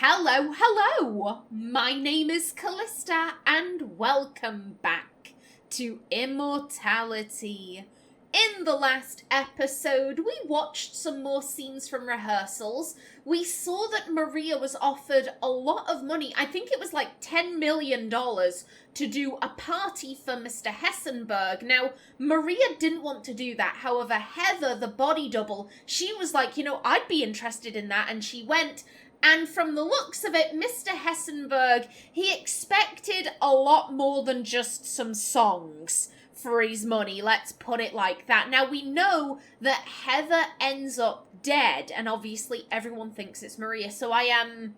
Hello, my name is Kallista, and welcome back to Immortality. In the last episode, we watched some more scenes from rehearsals. We saw that Maria was offered a lot of money, I think it was like $10 million, to do a party for Mr. Hessenberg. Now, Maria didn't want to do that, however, Heather, the body double, she was like, I'd be interested in that, and she went. And from the looks of it, Mr. Hessenberg, he expected a lot more than just some songs for his money, let's put it like that. Now, we know that Heather ends up dead, and obviously everyone thinks it's Maria, so I am...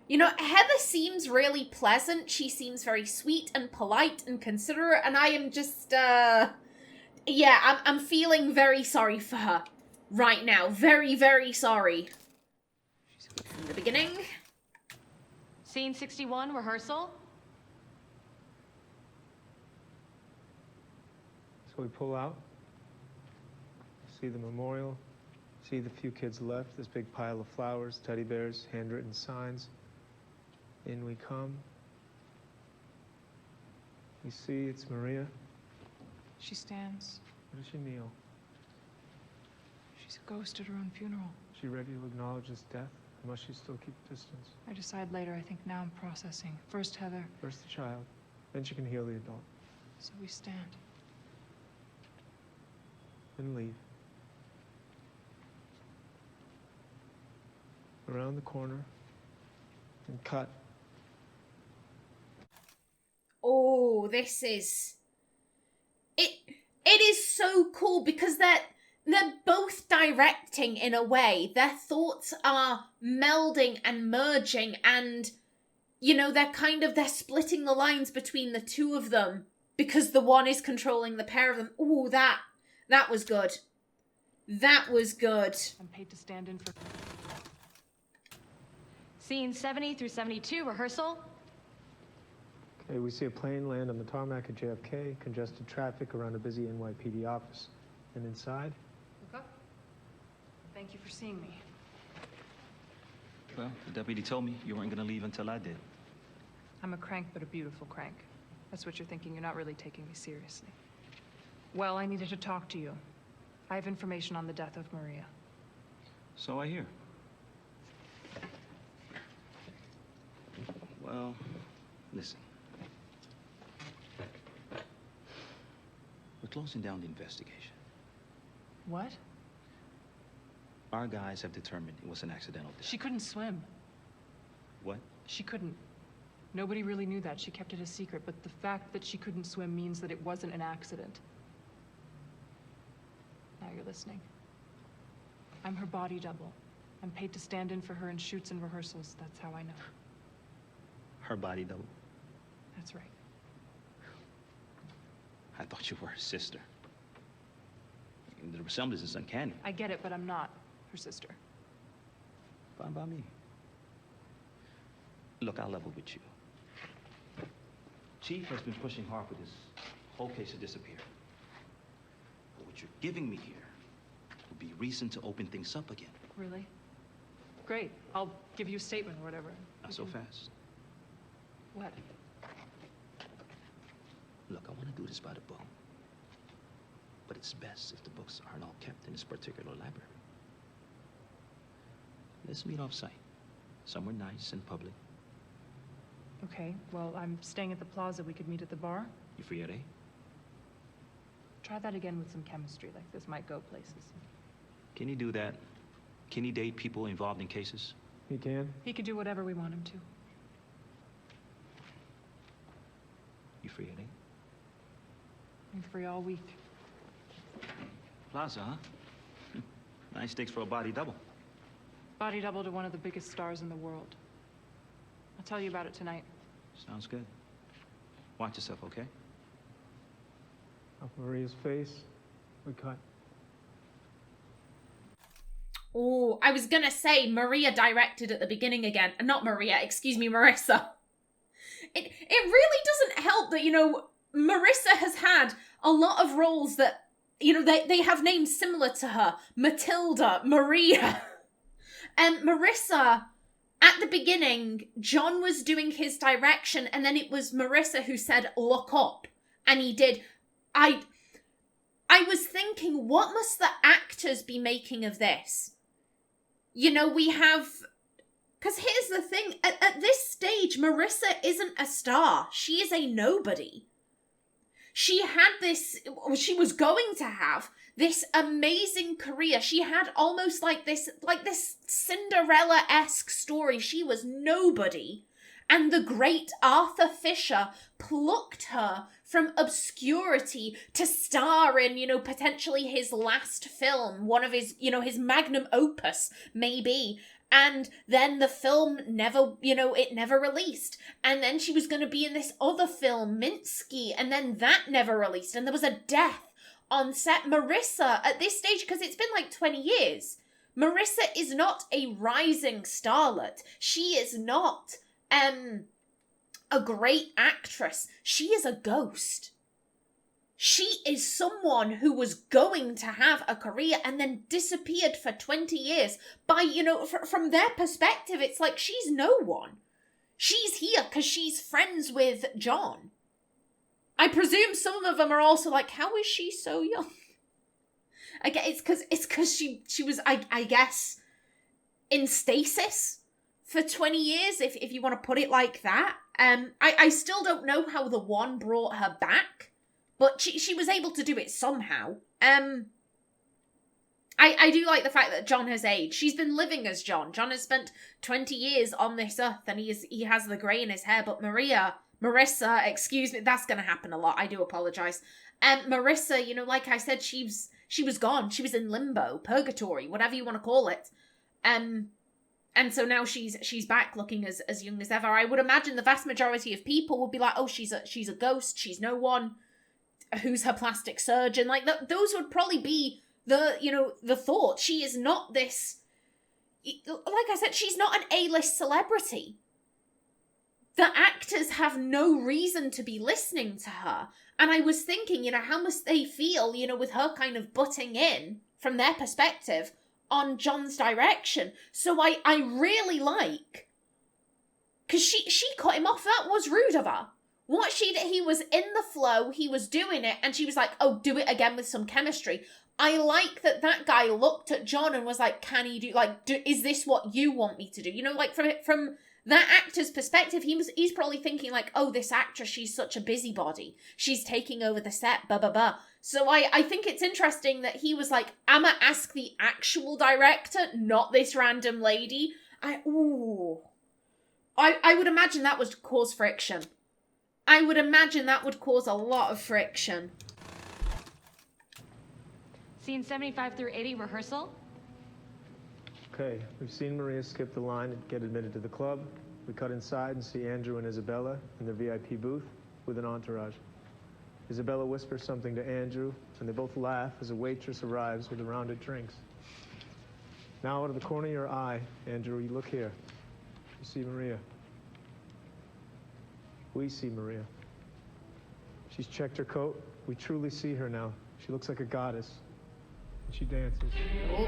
Heather seems really pleasant, she seems very sweet and polite and considerate, and I am just, I'm feeling very sorry for her right now. Very, very sorry. From the beginning. Scene 61, rehearsal. So we pull out, see the memorial, see the few kids left, this big pile of flowers, teddy bears, handwritten signs. In we come. We see it's Maria. She stands. Where does she kneel? She's a ghost at her own funeral. Is she ready to acknowledge his death? Or must she still keep distance? I decide later. I think now I'm processing. First Heather. First the child, then she can heal the adult. So we stand. Then leave. Around the corner. And cut. Oh, this is... It is so cool because they're both directing in a way. Their thoughts are melding and merging and, they're splitting the lines between the two of them because the one is controlling the pair of them. Ooh, that was good. That was good. I'm paid to stand in for... Scene 70 through 72, rehearsal. Okay, we see a plane land on the tarmac at JFK, congested traffic around a busy NYPD office. And inside? Look up. Thank you for seeing me. Well, the deputy told me you weren't going to leave until I did. I'm a crank, but a beautiful crank. That's what you're thinking. You're not really taking me seriously. Well, I needed to talk to you. I have information on the death of Maria. So I hear. Well, listen. We're closing down the investigation. What? Our guys have determined it was an accidental death. She couldn't swim. What? She couldn't. Nobody really knew that. She kept it a secret, but the fact that she couldn't swim means that it wasn't an accident. Now you're listening. I'm her body double. I'm paid to stand in for her in shoots and rehearsals. That's how I know. Her body double? That's right. I thought you were her sister. The resemblance is uncanny. I get it, but I'm not her sister. Fine by me. Look, I'll level with you. Chief has been pushing hard for this whole case to disappear. But what you're giving me here would be reason to open things up again. Really? Great. I'll give you a statement or whatever. Not so fast. What? Look, I want to do this by the book. But it's best if the books aren't all kept in this particular library. Let's meet off-site. Somewhere nice and public. Okay, well, I'm staying at the plaza. We could meet at the bar. You free at 8? Try that again with some chemistry, like this might go places. Can he do that? Can he date people involved in cases? He can. He can do whatever we want him to. You free at 8? I'm free all week. Plaza, huh? Nice stakes for a body double. Body double to one of the biggest stars in the world. I'll tell you about it tonight. Sounds good. Watch yourself, okay? Off Maria's face, we cut. Oh, I was gonna say Maria directed at the beginning again. Not Maria, excuse me, Marissa. It really doesn't help that, Marissa has had a lot of roles that, they have names similar to her. Matilda, Maria. And Marissa, At the beginning, John was doing his direction, and then it was Marissa who said, look up. And he did. I was thinking, what must the actors be making of this? You know, we have... Because here's the thing, at this stage, Marissa isn't a star. She is a nobody. She was going to have this amazing career. She had almost like this Cinderella-esque story. She was nobody. And the great Arthur Fisher plucked her from obscurity to star in, you know, potentially his last film, one of his, you know, his magnum opus, maybe. And then the film never, you know, it never released. And then she was going to be in this other film, Minsky, and then that never released. And there was a death on set. Marissa, at this stage, because it's been like 20 years, Marissa is not a rising starlet. She is not a great actress. She is a ghost. She is someone who was going to have a career and then disappeared for 20 years. By, you know, from their perspective, it's like she's no one. She's here because she's friends with John. I presume some of them are also like, how is she so young? I guess it's because she was, I guess, in stasis for 20 years, if you want to put it like that. I still don't know how the one brought her back, but she was able to do it somehow. I do like the fact that John has aged. She's been living as John. John has spent 20 years on this earth, and he has the grey in his hair, but Marissa, excuse me, that's going to happen a lot. I do apologise. Marissa, you know, like I said, she was gone. She was in limbo, purgatory, whatever you want to call it. And so now she's back looking as young as ever. I would imagine the vast majority of people would be like, oh, she's a ghost. She's no one. Who's her plastic surgeon? Like, those would probably be the thought. She is not this, like I said, she's not an A-list celebrity. The actors have no reason to be listening to her. And I was thinking, you know, how must they feel, you know, with her kind of butting in from their perspective on John's direction. So I really like, because she cut him off. That was rude of her. What she did, he was in the flow, he was doing it, and she was like, oh, do it again with some chemistry. I like that guy looked at John and was like, can he do, like, is this what you want me to do? You know, like, from that actor's perspective, he's probably thinking like, oh, this actress, she's such a busybody. She's taking over the set, blah, blah, blah. So I think it's interesting that he was like, I'ma ask the actual director, not this random lady. I would imagine that would cause friction. I would imagine that would cause a lot of friction. Scene 75 through 80, rehearsal. Okay, we've seen Maria skip the line and get admitted to the club. We cut inside and see Andrew and Isabella in their VIP booth with an entourage. Isabella whispers something to Andrew, and they both laugh as a waitress arrives with a round of drinks. Now, out of the corner of your eye, Andrew, you look here. You see Maria. We see Maria. She's checked her coat. We truly see her now. She looks like a goddess. And she dances. Oh.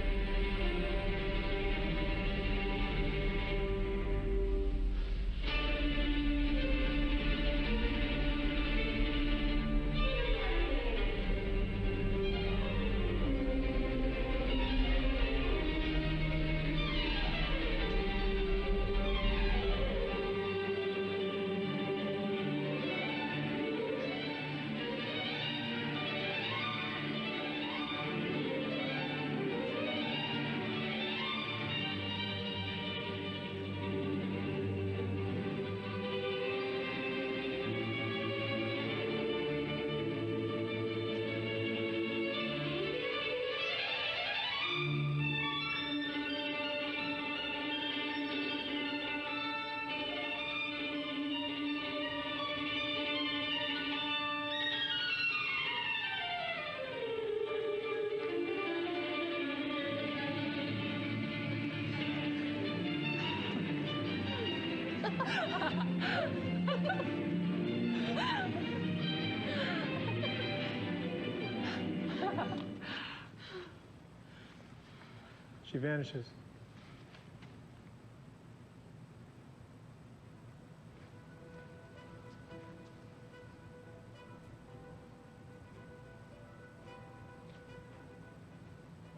She vanishes.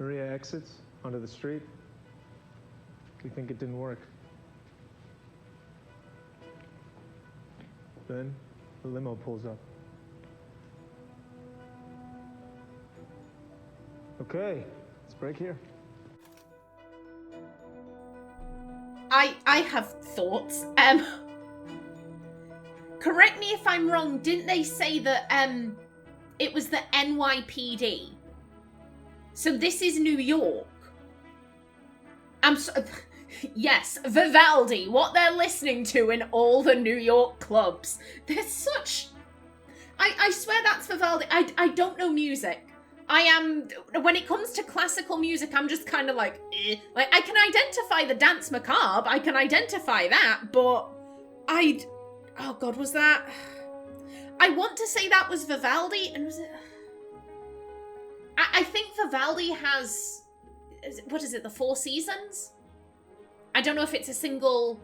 Maria exits onto the street. We think it didn't work. Then the limo pulls up. Okay, let's break here. I have thoughts. Correct me if I'm wrong, didn't they say that it was the NYPD? So this is New York. Yes, Vivaldi, what they're listening to in all the New York clubs. There's such... I swear that's Vivaldi. I don't know music. When it comes to classical music, I'm just kind of like, eh. Like, I can identify the Dance Macabre, I can identify that, but oh god, was that... I want to say that was Vivaldi, and was it... I think Vivaldi has... What is it, the Four Seasons? I don't know if it's a single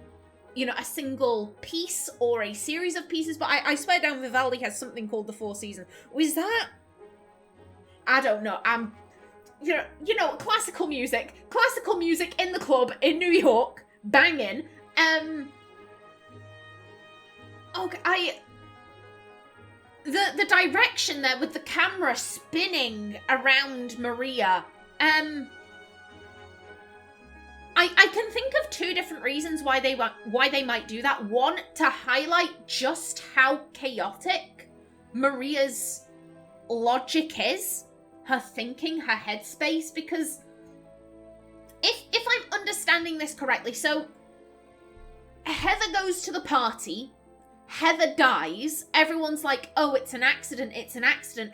piece or a series of pieces, but I swear down Vivaldi has something called the Four Seasons. Was that... I don't know. Classical music in the club in New York, banging. Okay, the direction there with the camera spinning around Maria. I can think of two different reasons why they might do that. One, to highlight just how chaotic Maria's logic is. Her thinking, her headspace, because if I'm understanding this correctly, so Heather goes to the party, Heather dies, everyone's like, oh, it's an accident.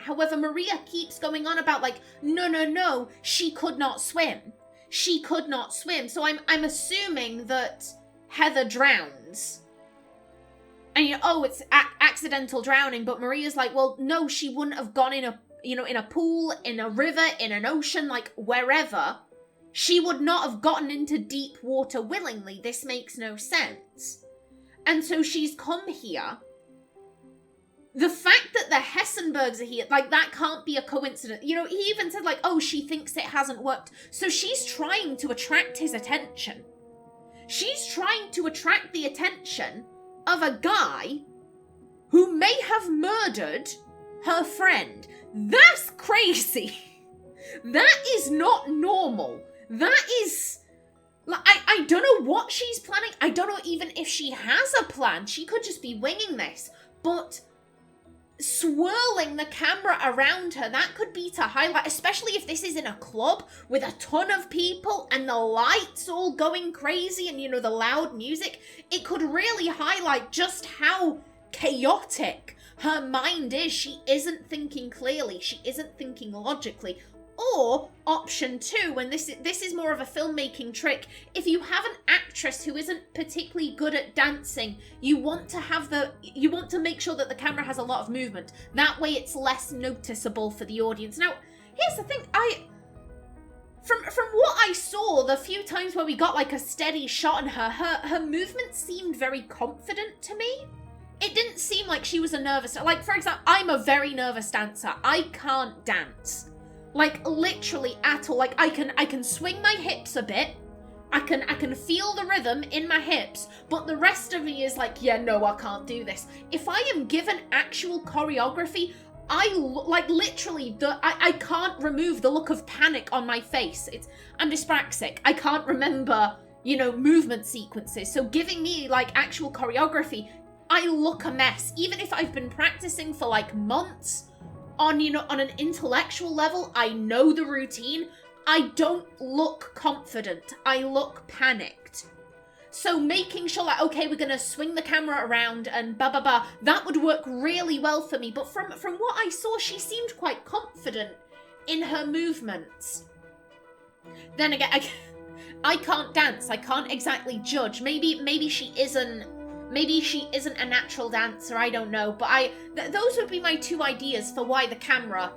However, Maria keeps going on about like, no, she could not swim. So I'm assuming that Heather drowns. And it's accidental drowning, but Maria's like, well, no, she wouldn't have gone in a pool, in a river, in an ocean, like wherever. She would not have gotten into deep water willingly. This makes no sense. And so she's come here. The fact that the Hessenbergs are here, like, that can't be a coincidence. He even said, like, oh, she thinks it hasn't worked. So she's trying to attract his attention. She's trying to attract the attention of a guy who may have murdered her friend. That's crazy. That is not normal. That is... I don't know what she's planning. I don't know even if she has a plan. She could just be winging this. But swirling the camera around her, that could be to highlight, especially if this is in a club with a ton of people and the lights all going crazy and, the loud music. It could really highlight just how chaotic her mind is. She isn't thinking clearly. She isn't thinking logically. Or option two, and this is more of a filmmaking trick, if you have an actress who isn't particularly good at dancing, you want to make sure that the camera has a lot of movement. That way it's less noticeable for the audience. Now, here's the thing, from what I saw, the few times where we got like a steady shot on her movement seemed very confident to me. It didn't seem like she was a nervous... Like, for example, I'm a very nervous dancer. I can't dance. Like, literally at all. Like, I can swing my hips a bit. I can feel the rhythm in my hips. But the rest of me is like, yeah, no, I can't do this. If I am given actual choreography, I can't remove the look of panic on my face. I'm dyspraxic. I can't remember, movement sequences. So giving me, like, actual choreography... I look a mess. Even if I've been practicing for like months on an intellectual level, I know the routine. I don't look confident. I look panicked. So making sure like, okay, we're going to swing the camera around and that would work really well for me. But from what I saw, she seemed quite confident in her movements. Then again, I can't dance. I can't exactly judge. Maybe she isn't a natural dancer, I don't know, but those would be my two ideas for why the camera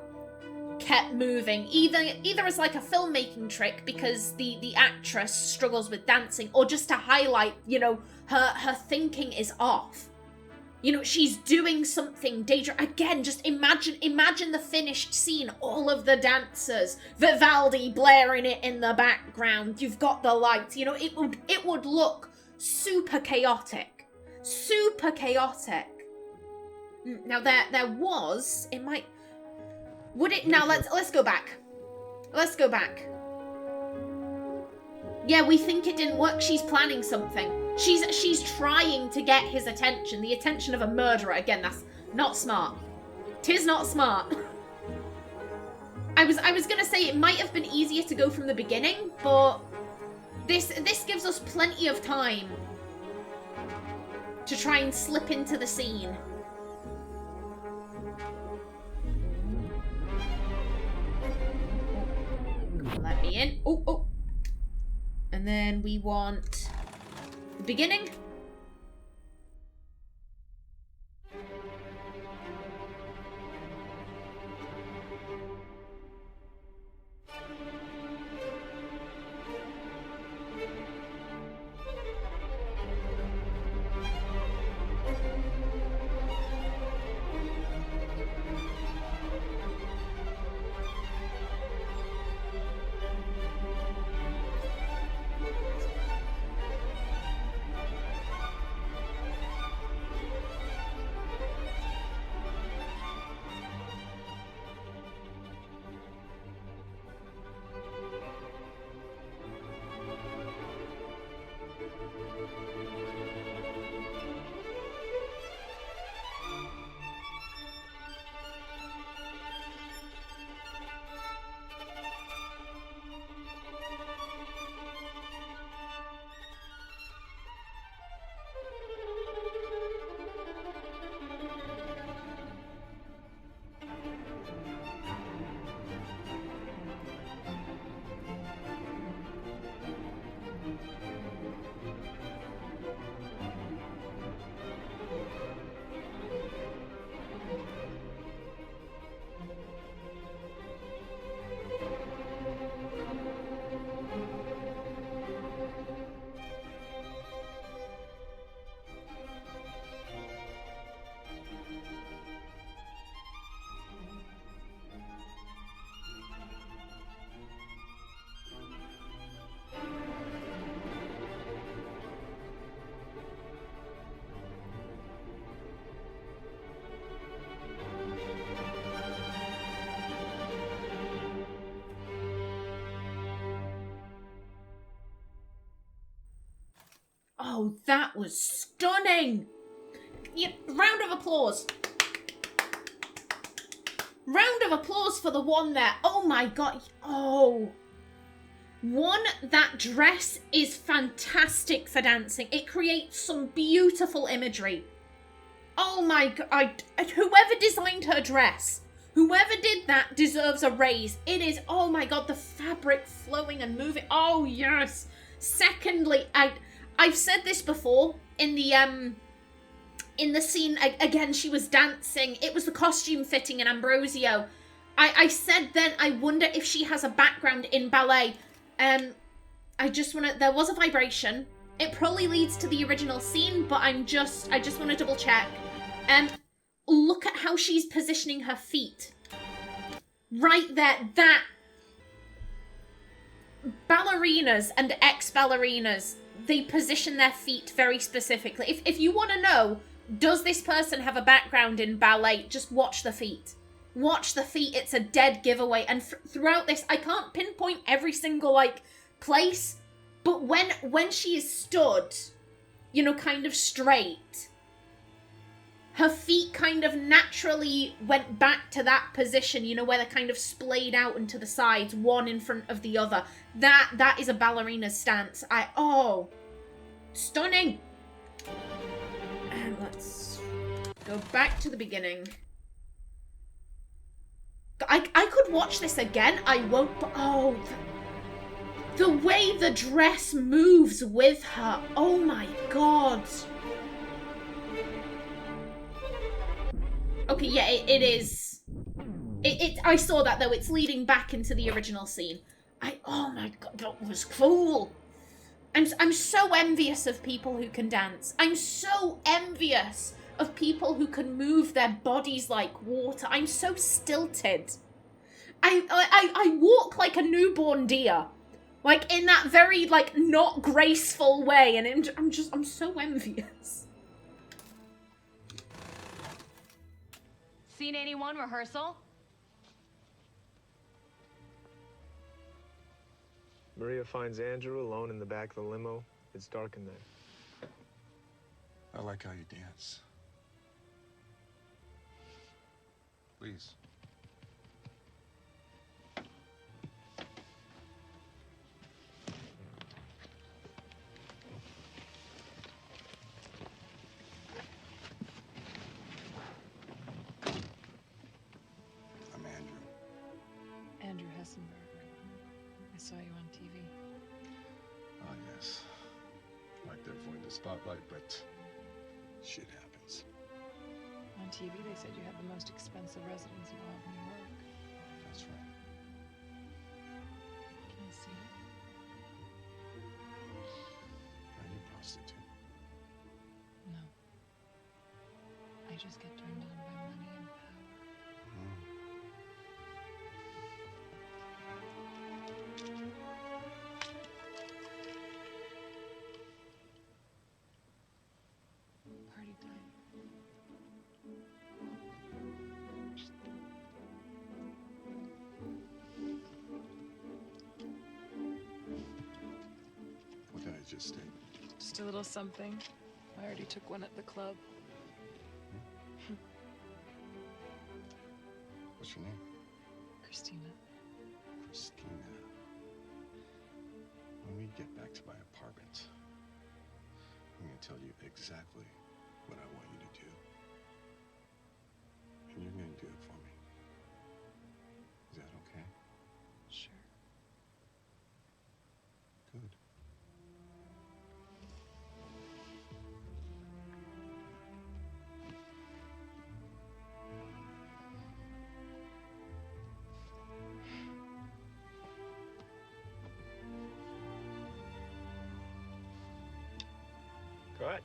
kept moving. Either as like a filmmaking trick because the actress struggles with dancing, or just to highlight, her thinking is off. You know, she's doing something dangerous. Again, just imagine the finished scene. All of the dancers, Vivaldi blaring it in the background. You've got the lights. You know, it would look super chaotic. Super chaotic. Now there was, it might, would it, now let's go back. Let's go back. Yeah, we think it didn't work. She's planning something. She's trying to get his attention. The attention of a murderer. Again, that's not smart. 'Tis not smart. I was gonna say it might have been easier to go from the beginning, but this gives us plenty of time to try and slip into the scene. Let me in. Oh. And then we want the beginning. Oh, that was stunning! Yeah, round of applause. Round of applause for the one there. Oh my god. Oh. One, that dress is fantastic for dancing. It creates some beautiful imagery. Oh my god. Whoever designed her dress, whoever did that deserves a raise. It is, oh my god, the fabric flowing and moving. Oh, yes. Secondly, I've said this before in the scene, again, she was dancing. It was the costume fitting in Ambrosio. I said then, I wonder if she has a background in ballet. I just want to, there was a vibration. It probably leads to the original scene, but I just want to double check. Look at how she's positioning her feet. Right there, that. Ballerinas and ex-ballerinas, they position their feet very specifically. If you want to know, does this person have a background in ballet, just watch the feet. Watch the feet, it's a dead giveaway. And throughout this, I can't pinpoint every single, place, but when she is stood, you know, kind of straight, her feet kind of naturally went back to that position, you know, where they're kind of splayed out into the sides, one in front of the other. That is a ballerina's stance. Oh, stunning. And let's go back to the beginning. I could watch this again. I won't, but oh, the way the dress moves with her. Oh my god. Okay, yeah, it is. I saw that though. It's leading back into the original scene. Oh my god, that was cool. I'm so envious of people who can dance. I'm so envious of people who can move their bodies like water. I'm so stilted. I walk like a newborn deer. Like, in that very, like, not graceful way. And I'm so envious. Scene 81, rehearsal? Maria finds Andrew alone in the back of the limo. It's dark in there. I like how you dance. Please. I'm Andrew. Andrew Hessenberg. I saw you on TV. Oh, yes. Like to avoid the spotlight, but shit happens. On TV, they said you had the most expensive residence in all of New York. That's right. Can I see it? Are you a prostitute? No. I just get turned on by money and power. Party time. What did I just take? Just a little something. I already took one at the club. What's your name? Christina. Christina. When we get back to my apartment, I'm gonna tell you exactly what I want you to do. And you're gonna do it for me. Is that okay? Sure. Good. Go ahead.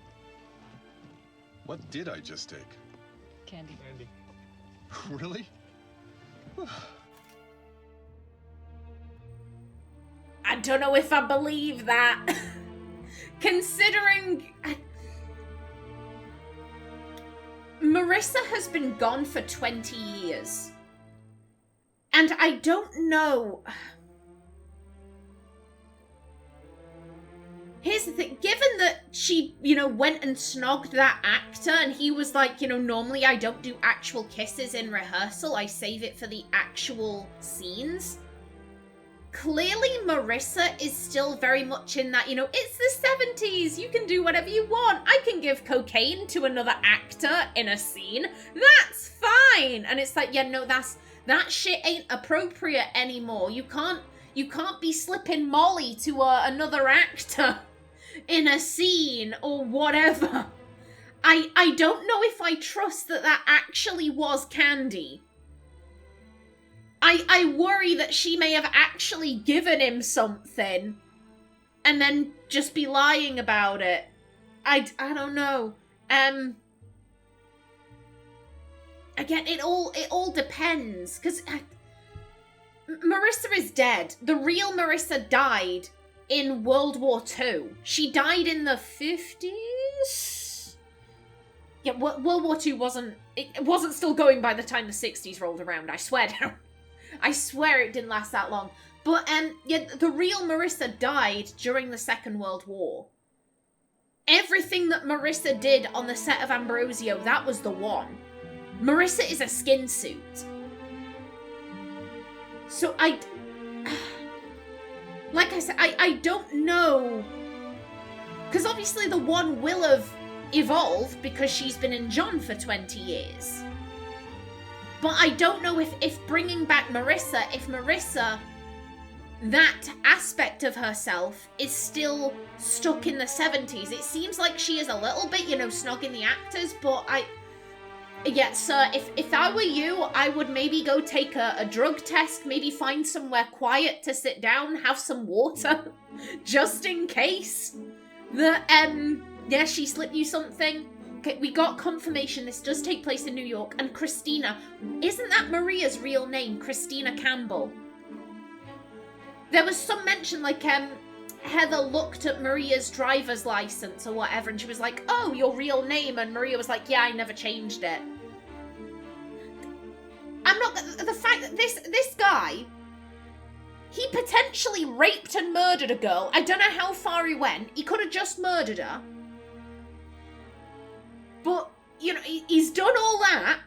What did I just take? Candy. Andy. Really? I don't know if I believe that. Considering... Marissa has been gone for 20 years. And I don't know... Here's the thing, given that she, went and snogged that actor and he was like, normally I don't do actual kisses in rehearsal, I save it for the actual scenes. Clearly Marissa is still very much in that, it's the 70s, you can do whatever you want. I can give cocaine to another actor in a scene, that's fine. And it's like, yeah, no, that shit ain't appropriate anymore. You can't be slipping Molly to another actor in a scene or whatever. I don't know if I trust that actually was Candy. I worry that she may have actually given him something and then just be lying about it. I don't know. Again, it all depends, because Marissa is dead. The real Marissa died in World War II. She died in the 50s? Yeah, World War II wasn't still going by the time the 60s rolled around, I swear down. I swear it didn't last that long. But, yeah, the real Marissa died during the Second World War. Everything that Marissa did on the set of Ambrosio, that was the one. Marissa is a skin suit. So like I said, I don't know. Because obviously the one will have evolved because she's been in John for 20 years. But I don't know if bringing back Marissa, if Marissa, that aspect of herself is still stuck in the 70s. It seems like she is a little bit, snogging the actors, but yeah, sir, if I were you, I would maybe go take a drug test, maybe find somewhere quiet to sit down, have some water, just in case that, yeah, she slipped you something. Okay, we got confirmation this does take place in New York, and Christina, isn't that Maria's real name, Christina Campbell? There was some mention, like, Heather looked at Maria's driver's license or whatever, and she was like, oh, your real name, and Maria was like, yeah, I never changed it. I'm not, the fact that this guy, he potentially raped and murdered a girl. I don't know how far he went. He could have just murdered her. But, you know, he's done all that.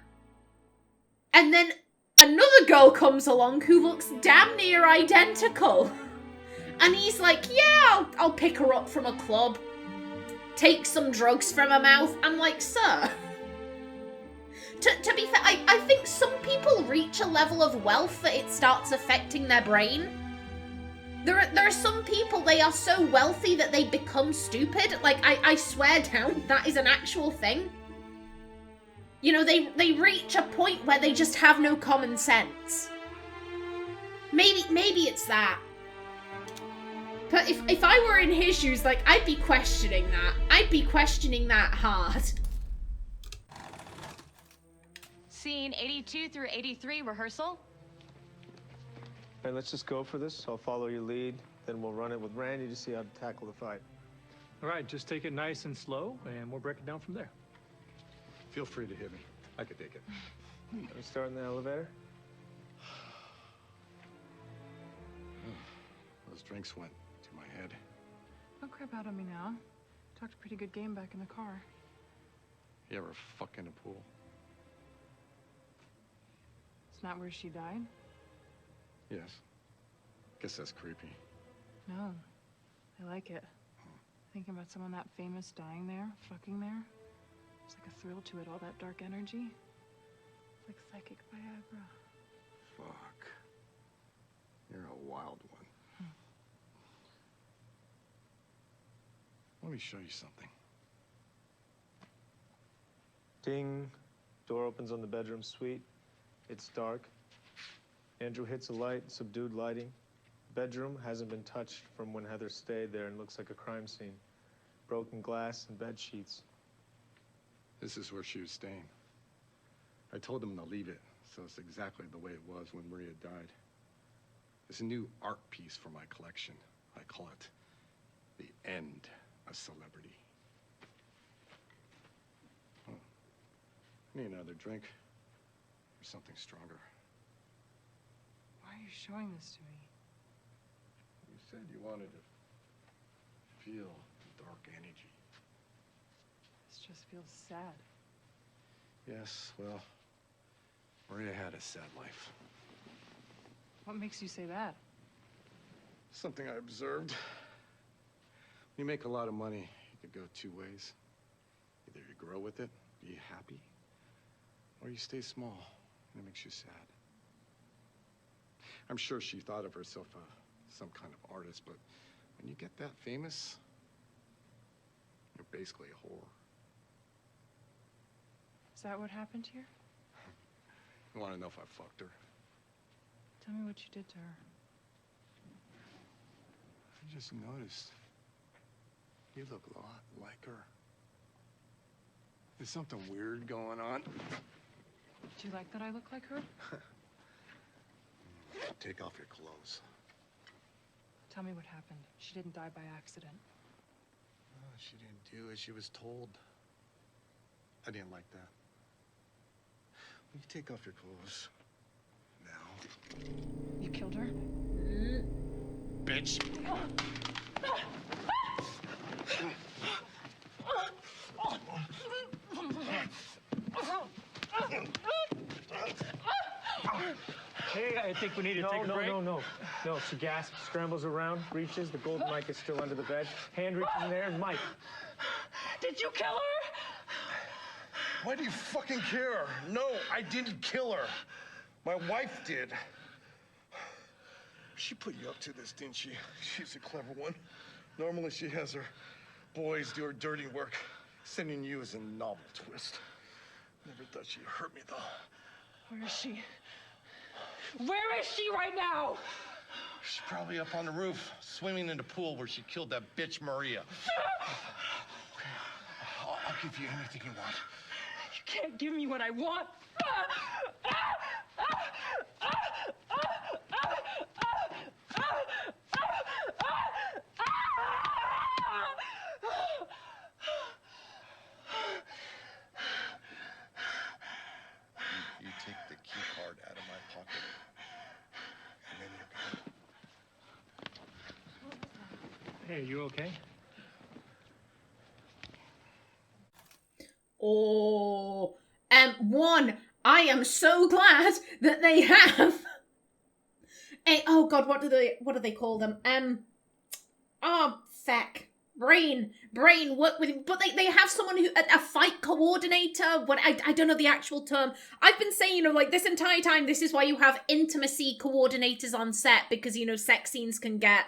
And then another girl comes along who looks damn near identical. And he's like, yeah, I'll pick her up from a club. Take some drugs from her mouth. I'm like, sir. To be fair, I think some people reach a level of wealth that it starts affecting their brain. There are some people, they are so wealthy that they become stupid. Like, I swear down, that is an actual thing. You know, they reach a point where they just have no common sense. Maybe it's that. But if I were in his shoes, like, I'd be questioning that. I'd be questioning that hard. Scene 82 through 83, rehearsal. Hey, let's just go for this. I'll follow your lead, then we'll run it with Randy to see how to tackle the fight. All right, just take it nice and slow, and we'll break it down from there. Feel free to hit me. I could take it. Are we starting the elevator? Those drinks went to my head. Don't crap out on me now. Talked a pretty good game back in the car. You ever fuck in a pool? It's not where she died? Yes. Guess that's creepy. No. I like it. Thinking about someone that famous dying there, fucking there. There's like a thrill to it, all that dark energy. It's like psychic Viagra. Fuck. You're a wild one. Let me show you something. Ding. Door opens on the bedroom suite. It's dark. Andrew hits a light, subdued lighting. Bedroom hasn't been touched from when Heather stayed there and looks like a crime scene. Broken glass and bed sheets. This is where she was staying. I told them to leave it, so it's exactly the way it was when Maria died. It's a new art piece for my collection. I call it The End of Celebrity. Oh. Need another drink or something stronger. Why are you showing this to me? You said you wanted to feel the dark energy. This just feels sad. Yes, well, Maria had a sad life. What makes you say that? Something I observed. When you make a lot of money, you could go two ways. Either you grow with it, be happy, or you stay small, and it makes you sad. I'm sure she thought of herself some kind of artist, but when you get that famous, you're basically a whore. Is that what happened here? You want to know if I fucked her? Tell me what you did to her. I just noticed. You look a lot like her. There's something weird going on. Do you like that I look like her? Take off your clothes. Tell me what happened. She didn't die by accident. Oh, she didn't do as she was told. I didn't like that. Will you take off your clothes? Now. You killed her? Bitch. Hey, I think we need to take a break. No. She gasps, scrambles around, reaches. The golden mic is still under the bed. Hand reaches in there, and Mike. Did you kill her? Why do you fucking care? No, I didn't kill her. My wife did. She put you up to this, didn't she? She's a clever one. Normally she has her boys do her dirty work. Sending you is a novel twist. Never thought she'd hurt me, though. Where is she? Where is she right now? She's probably up on the roof, swimming in the pool where she killed that bitch Maria. I'll give you anything you want. You can't give me what I want. You take the key card out of my pocket, and then you're gone. Hey, are you okay? Oh, one, I am so glad that they have oh god, what do they call them? Oh, feck. Brain, what with, but they have someone who, a fight coordinator, what, I don't know the actual term. I've been saying, you know, like, this entire time, this is why you have intimacy coordinators on set, because, you know, sex scenes can get,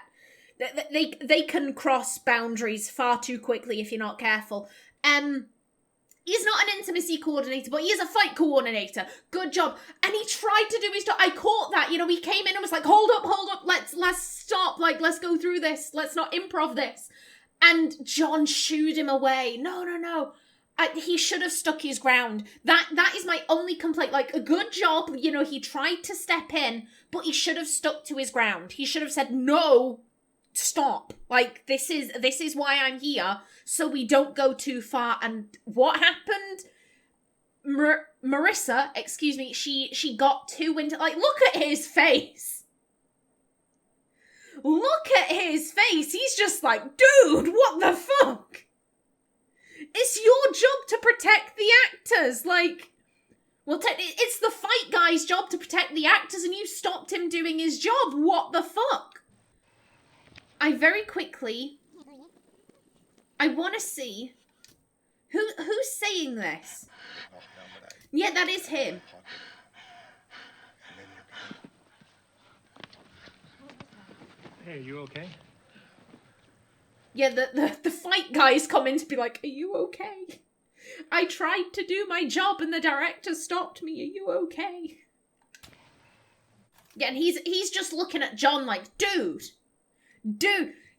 they can cross boundaries far too quickly if you're not careful. He's not an intimacy coordinator, but he is a fight coordinator. Good job. And he tried to do his job. I caught that. You know, he came in and was like, hold up. Let's stop. Like, let's go through this. Let's not improv this. And John shooed him away. No. He should have stuck his ground. That is my only complaint. Like, a good job. You know, he tried to step in, but he should have stuck to his ground. He should have said, no, stop. Like, this is why I'm here. So we don't go too far. And what happened? Marissa, excuse me, she got too into, like, look at his face. Look at his face. He's just like, dude, what the fuck? It's your job to protect the actors. Like, well, it's the fight guy's job to protect the actors, and you stopped him doing his job. What the fuck? I very quickly... I want to see who's saying this. Yeah, that is him. Hey, are you okay? Yeah, the fight guys come in to be like, are you okay? I tried to do my job and the director stopped me. Are you okay? Yeah, and he's just looking at John like, dude,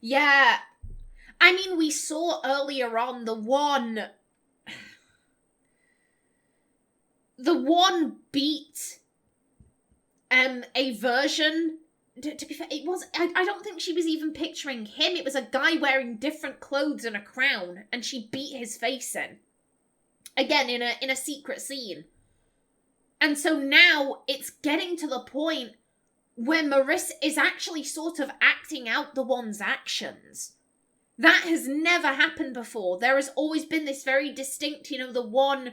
yeah. I mean, we saw earlier on the one beat a version. To be fair, it was, I don't think she was even picturing him. It was a guy wearing different clothes and a crown, and she beat his face in. Again, in a secret scene. And so now it's getting to the point where Marissa is actually sort of acting out the one's actions. That has never happened before. There has always been this very distinct, you know, the one,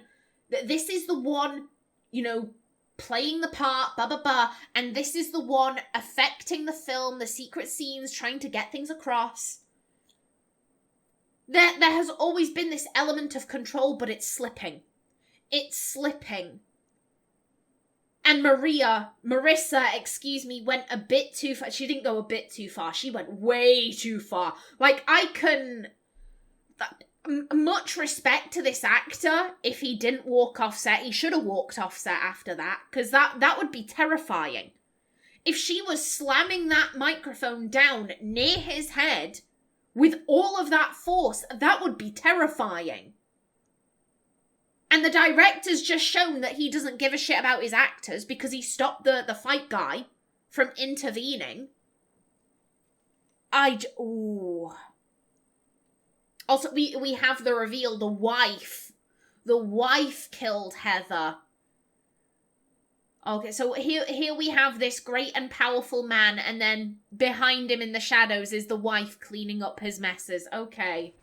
this is the one, you know, playing the part, and this is the one affecting the film, the secret scenes, trying to get things across. There has always been this element of control, but it's slipping. It's slipping. And Marissa, excuse me, went a bit too far. She didn't go a bit too far. She went way too far. Like, I can... Much respect to this actor. If he didn't walk off set, he should have walked off set after that. Because that would be terrifying. If she was slamming that microphone down near his head with all of that force, that would be terrifying. And the director's just shown that he doesn't give a shit about his actors because he stopped the fight guy from intervening. Ooh. Also, we have the reveal, the wife. The wife killed Heather. Okay, so here we have this great and powerful man, and then behind him in the shadows is the wife cleaning up his messes. Okay.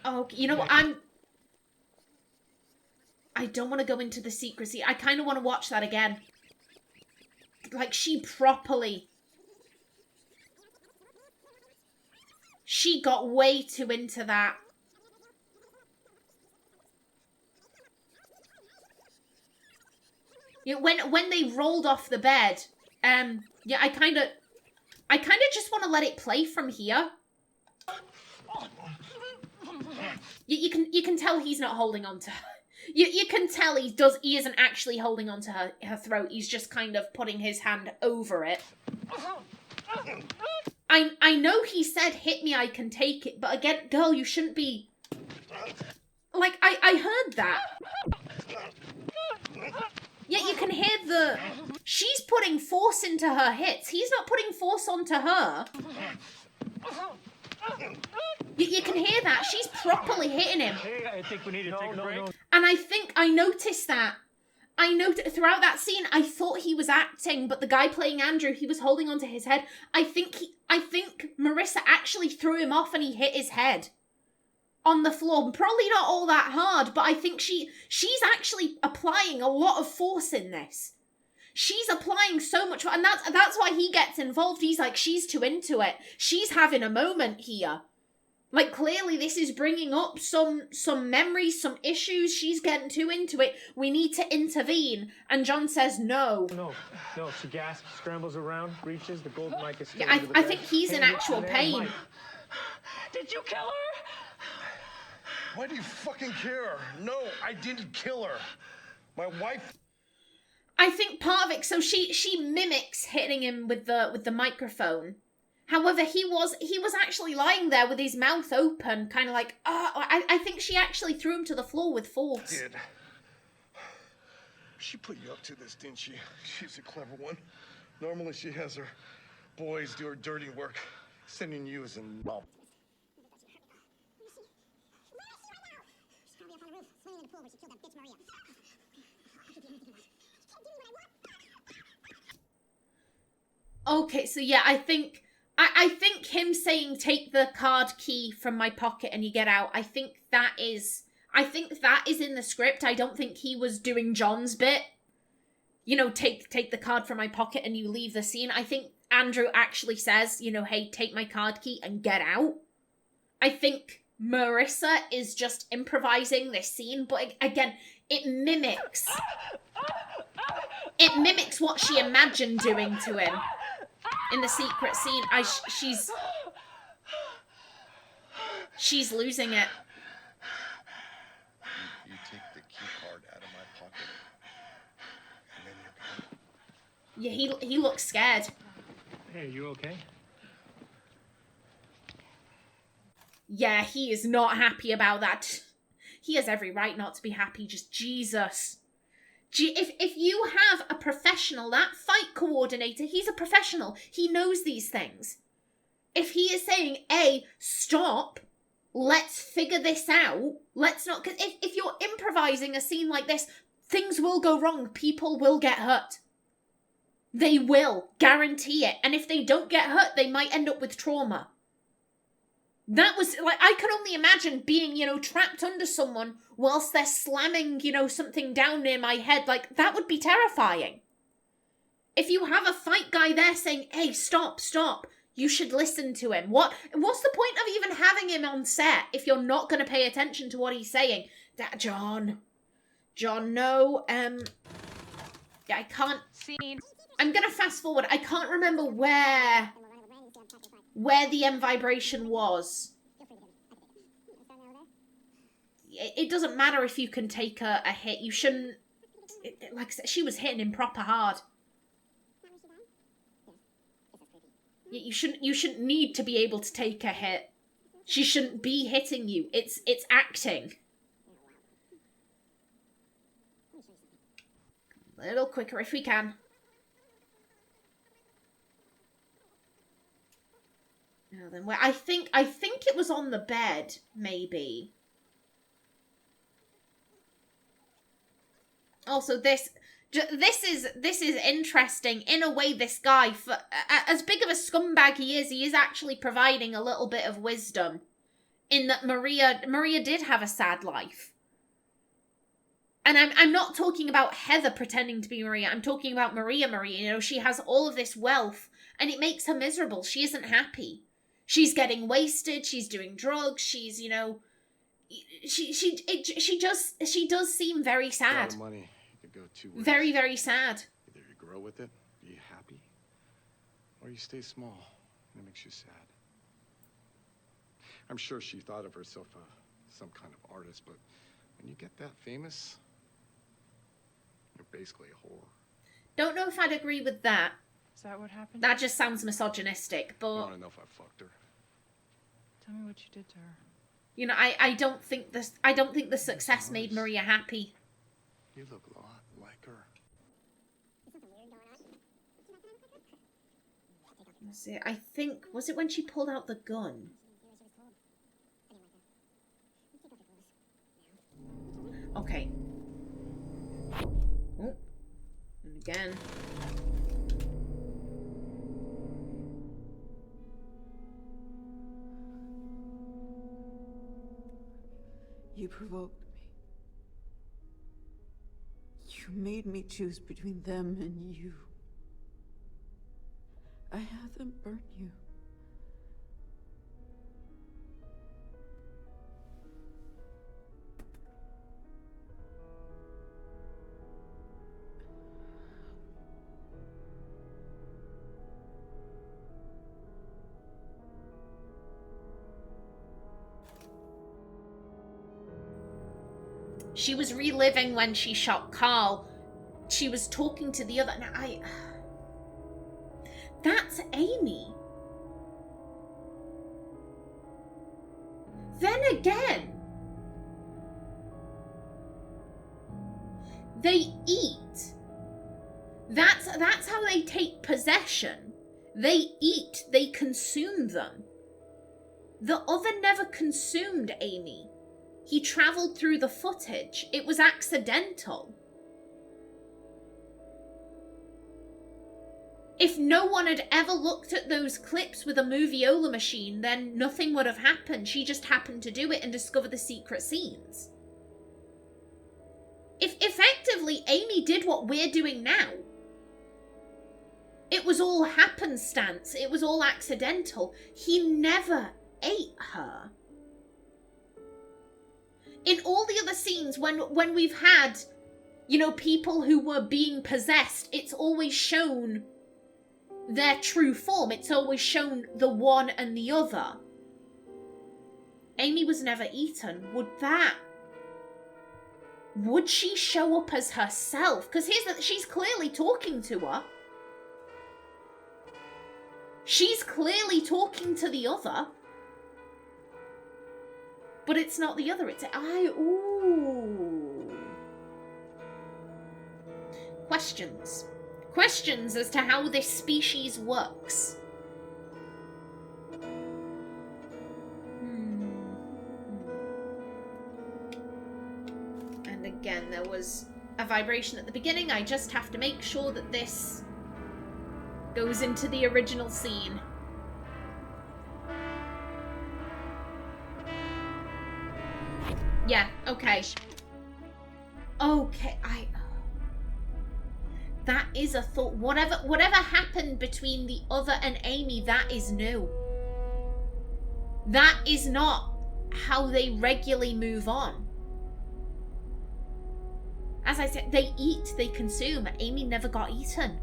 Okay, you know what, I don't want to go into the secrecy. I kind of want to watch that again. Like, she got way too into that. You know, when they rolled off the bed, yeah, I kind of just want to let it play from here. You can tell he's not holding on to her. You can tell he isn't actually holding on to her throat. He's just kind of putting his hand over it. I know he said, hit me, I can take it. But again, girl, you shouldn't be Like, I heard that. Yet you can hear the... She's putting force into her hits. He's not putting force onto her. You can hear that. She's properly hitting him. Hey, I think we need to take a break. And I think I noticed that. I noticed throughout that scene, I thought he was acting, but the guy playing Andrew, he was holding onto his head. I think Marissa actually threw him off and he hit his head on the floor. Probably not all that hard, but I think she's actually applying a lot of force in this. She's applying so much, and that's why he gets involved. He's like, she's too into it. She's having a moment here. Like, clearly this is bringing up some memories, some issues. She's getting too into it. We need to intervene. And John says no. No. She gasps, scrambles around, reaches, the golden mic is still Yeah, under the I bed. think he's in actual pain. Did you kill her? Why do you fucking care? No, I didn't kill her. My wife... I think part of it, so she mimics hitting him with the microphone. However, he was actually lying there with his mouth open, kind of like, I think she actually threw him to the floor with force. Did. She put you up to this, didn't she? She's a clever one. Normally she has her boys do her dirty work, sending you as a novel. Okay, so yeah, I think him saying take the card key from my pocket and you get out, I think that is in the script. I don't think he was doing John's bit. You know, take the card from my pocket and you leave the scene. I think Andrew actually says, you know, hey, take my card key and get out. I think Marissa is just improvising this scene, but again, it mimics what she imagined doing to him in the secret scene. She's losing it. You take the key card out of my pocket, and then you're gone. Yeah, he looks scared. Hey, are you okay? Yeah, he is not happy about that. He has every right not to be happy, just Jesus. If you have a professional, that fight coordinator, he's a professional. He knows these things. If he is saying, A, stop, let's figure this out, let's not... Because if you're improvising a scene like this, things will go wrong. People will get hurt. They will. Guarantee it. And if they don't get hurt, they might end up with trauma. That was, like, I could only imagine being, you know, trapped under someone whilst they're slamming, you know, something down near my head. Like, that would be terrifying. If you have a fight guy there saying, hey, stop, you should listen to him. What's the point of even having him on set if you're not going to pay attention to what he's saying? John, no, yeah, I can't... Scene. I'm going to fast forward. I can't remember where the M vibration was. It doesn't matter if you can take a hit. You shouldn't... Like I said, she was hitting him proper hard. You shouldn't need to be able to take a hit. She shouldn't be hitting you. It's acting. A little quicker if we can. Now then, where I think it was on the bed, maybe. Also, this is interesting in a way. This guy, for as big of a scumbag he is actually providing a little bit of wisdom. In that Maria did have a sad life. And I'm not talking about Heather pretending to be Maria. I'm talking about Maria. You know, she has all of this wealth, and it makes her miserable. She isn't happy. She's getting wasted. She's doing drugs. She's, you know, she does seem very sad. Money. You could go 2 ways. Very, very sad. Either you grow with it, be happy, or you stay small. And it makes you sad. I'm sure she thought of herself some kind of artist, but when you get that famous, you're basically a whore. Don't know if I'd agree with that. Is that what happened? That just sounds misogynistic, I but... want to know if I fucked her. Tell me what you did to her. You know, I don't think the success made Maria happy. You look a lot like her. Let's see, I think, was it when she pulled out the gun? Okay. Oh, and again. You provoked me. You made me choose between them and you. I had them burn you. She was reliving when she shot Carl. She was talking to the other... Now, that's Amy. Then again, they eat. That's how they take possession. They eat, they consume them. The other never consumed Amy. He traveled through the footage. It was accidental. If no one had ever looked at those clips with a moviola machine, then nothing would have happened. She just happened to do it and discover the secret scenes. If effectively Amy did what we're doing now, it was all happenstance. It was all accidental. He never ate her. In all the other scenes, when we've had, you know, people who were being possessed, it's always shown their true form. It's always shown the one and the other. Amy was never eaten. Would she show up as herself? Because she's clearly talking to her. She's clearly talking to the other. But it's not the other, it's ooh. Questions. Questions as to how this species works. And again, there was a vibration at the beginning. I just have to make sure that this goes into the original scene. Yeah, okay. Okay, that is a thought. Whatever happened between the other and Amy, that is new. That is not how they regularly move on. As I said, they eat, they consume. Amy never got eaten.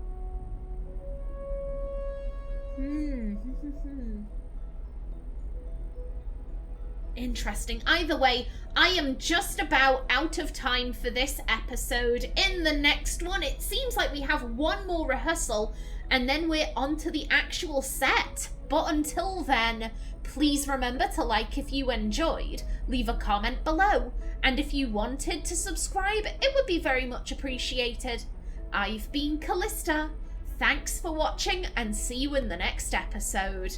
Interesting. Either way, I am just about out of time for this episode. In the next one, it seems like we have one more rehearsal and then we're on to the actual set. But until then, please remember to like if you enjoyed, leave a comment below, and if you wanted to subscribe, it would be very much appreciated. I've been Kallista. Thanks for watching and see you in the next episode.